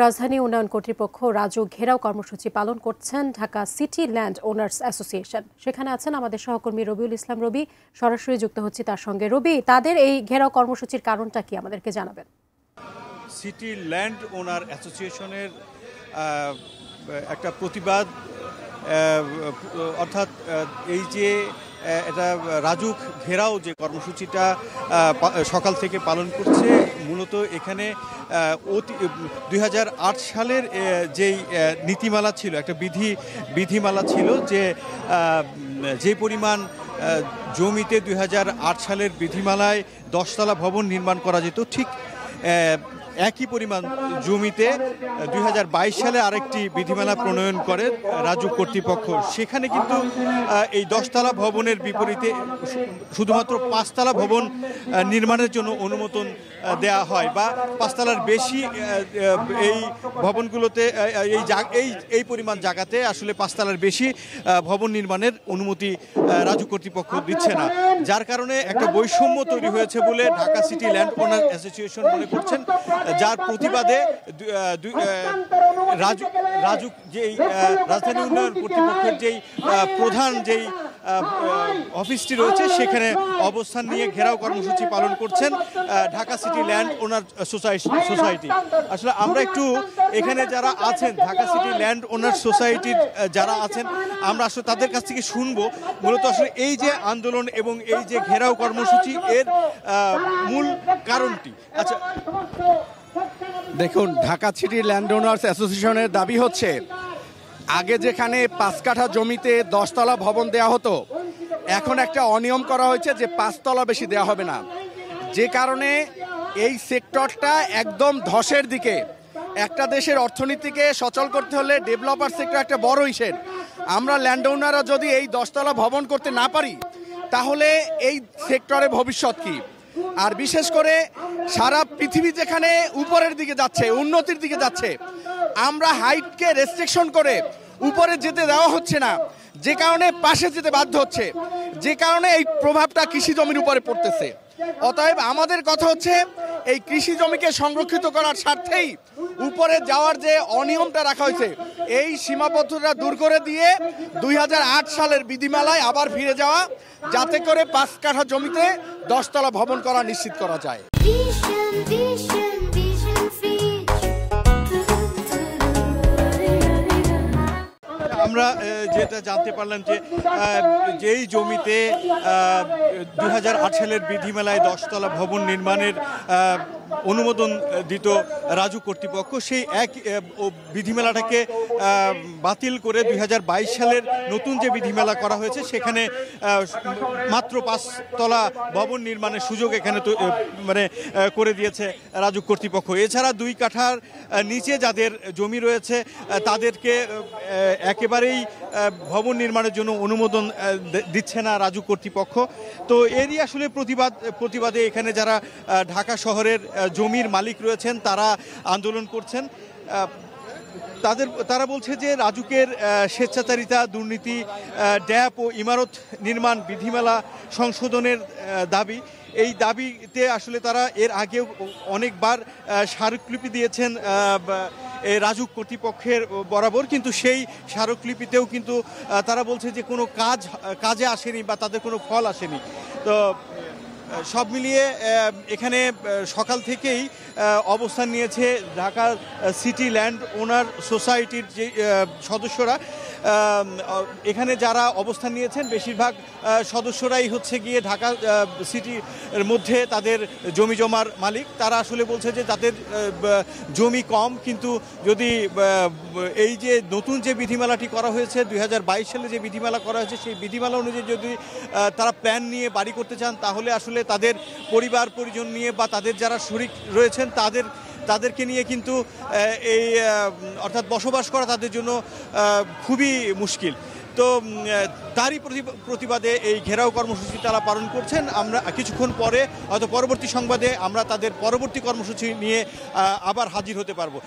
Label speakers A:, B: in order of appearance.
A: রাজধানী উন্নয়ন কর্তৃপক্ষ রাজুক ঘেরাও কর্মসূচি পালন করছেন Dhaka city land owners association. সেখানে আছেন আমাদের সহকর্মী রবিউল ইসলাম রবি, সরাসরি যুক্ত হচ্ছি তার সঙ্গে। রবি, তাদের এই ঘেরাও কর্মসূচির কারণটা কি আমাদেরকে জানাবেন?
B: সিটি ল্যান্ড ওনার অ্যাসোসিয়েশনের একটা প্রতিবাদ, অর্থাৎ এই যে এটা রাজুক ঘেরাও যে কর্মসূচিটা সকাল থেকে পালন করছে, মূলত এখানে 2008 সালের যেই নীতিমালা ছিল, একটা বিধিমালা ছিল যে পরিমাণ জমিতে 2008 সালের বিধিমালায় 10 তলা ভবন নির্মাণ করা যেত, ঠিক একই পরিমাণ জমিতে 2022 সালে আরেকটি বিধিমালা প্রণয়ন করে রাজুক কর্তৃপক্ষ। সেখানে কিন্তু এই 10 তলা ভবনের বিপরীতে শুধুমাত্র 5 তলা ভবন নির্মাণের জন্য অনুমোদন দেয়া হয়, বা 5 তলার বেশি এই ভবনগুলোতে এই পরিমাণ জায়গাতে আসলে 5 তলার বেশি ভবন নির্মাণের অনুমতি রাজুক কর্তৃপক্ষ দিচ্ছে না, যার কারণে একটা বৈষম্য তৈরি হয়েছে বলে ঢাকা সিটি ল্যান্ড ওনার অ্যাসোসিয়েশন মনে করছেন। যার প্রতিবাদে রাজুক যেই রাজধানী উন্নয়ন কর্তৃপক্ষের যেই প্রধান যেই অফিসটি রয়েছে, সেখানে অবস্থান নিয়ে ঘেরাও কর্মসূচি পালন করছেন ঢাকা সিটি ল্যান্ড ওনার সোসাইটি। আসলে আমরা একটু এখানে যারা আছেন ঢাকা সিটি ল্যান্ড ওনার সোসাইটির যারা আছেন, আমরা আসলে তাদের কাছ থেকে শুনবো মূলত আসলে এই যে আন্দোলন এবং এই যে ঘেরাও কর্মসূচি এর মূল কারণটি। আচ্ছা,
C: দেখুন, ঢাকা সিটি ল্যান্ড ওনার্স অ্যাসোসিয়েশনের দাবি হচ্ছে, আগে যেখানে 5 কাঠা জমিতে 10 তলা ভবন দেওয়া হতো, এখন একটা অনিয়ম করা হয়েছে যে 5 তলা বেশি দেওয়া হবে না, যে কারণে এই সেক্টরটা একদম ধসের দিকে। একটা দেশের অর্থনীতিকে সচল করতে হলে ডেভেলপার সেক্টর একটা বড় ইস্যু। আমরা ল্যান্ড ওনাররা যদি এই 10 তলা ভবন করতে না পারি, তাহলে এই সেক্টরে ভবিষ্যৎ কি? আর বিশেষ করে সারা পৃথিবী যেখানে উপরের দিকে যাচ্ছে, উন্নতির দিকে যাচ্ছে, আমরা হাইটকে রেস্ট্রিকশন করে উপরে যেতে দেওয়া হচ্ছে না, যে কারণে পাশে যেতে বাধ্য হচ্ছে, যে কারণে এই প্রভাবটা কৃষি জমির উপরে পড়তেছে। অতএব আমাদের কথা হচ্ছে, এই কৃষি জমিকে সংরক্ষিত করার স্বার্থেই উপরে যাওয়ার যে অনিয়মটা রাখা হয়েছে, এই সীমাবদ্ধতা দূর করে দিয়ে 2008 সালের বিধিমালায় আবার ফিরে যাওয়া, যাতে করে 5 কাঠা জমিতে 10 তলা ভবন করা নিশ্চিত করা যায়।
B: আমরা যেটা জানতে পারলাম যে যেই জমিতে 2008 সালের বিধিমেলায় 10 তলা ভবন নির্মাণের অনুমোদন দিত রাজুক কর্তৃপক্ষ, সেই এক বিধিমেলাটাকে বাতিল করে 2022 সালের নতুন যে বিধিমেলা করা হয়েছে, সেখানে মাত্র 5 তলা ভবন নির্মাণের সুযোগ এখানে তো মানে করে দিয়েছে রাজুক কর্তৃপক্ষ। এছাড়া 2 কাঠার নিচে যাদের জমি রয়েছে, তাদেরকে একেবারেই ভবন নির্মাণের জন্য অনুমোদন দিচ্ছে না রাজুক কর্তৃপক্ষ। তো এরই আসলে প্রতিবাদে এখানে যারা ঢাকা শহরের জমির মালিক রয়েছেন, তারা আন্দোলন করছেন। তারা বলছে যে রাজুকের স্বেচ্ছাচারিতা, দুর্নীতি, ড্যাপ ও ইমারত নির্মাণ বিধিমালা সংশোধনের দাবি, এই দাবিতে আসলে তারা এর আগেও অনেকবার স্মারকলিপি দিয়েছেন রাজুক কর্তৃপক্ষের বরাবর, কিন্তু সেই স্মারকলিপিতেও কিন্তু তারা বলছে যে কোনো কাজে আসেনি বা তাদের কোনো ফল আসেনি। তো সব মিলিয়ে এখানে সকাল থেকেই অবস্থান নিয়েছে ঢাকা সিটি ল্যান্ড ওনার সোসাইটির যে সদস্যরা। এখানে যারা অবস্থান নিয়েছেন, বেশিরভাগ সদস্যরাই হচ্ছে গিয়ে ঢাকা সিটির মধ্যে তাদের জমি জমার মালিক। তারা আসলে বলছে যে তাদের জমি কম, কিন্তু যদি এই যে নতুন যে বিধিমালাটি করা হয়েছে, 2022 সালে যে বিধিমালা করা হয়েছে, সেই বিধিমালা অনুযায়ী যদি তারা প্ল্যান নিয়ে বাড়ি করতে চান, তাহলে আসলে তাদের পরিবার পরিজন নিয়ে বা তাদের যারা শরিক রয়েছেন তাদেরকে নিয়ে কিন্তু এই অর্থাৎ বসবাস করা তাদের জন্য খুবই মুশকিল। তো তারই প্রতিবাদে এই ঘেরাও কর্মসূচি তারা পালন করছেন। আমরা কিছুক্ষণ পরে হয়তো পরবর্তী সংবাদে আমরা তাদের পরবর্তী কর্মসূচি নিয়ে আবার হাজির হতে পারবো।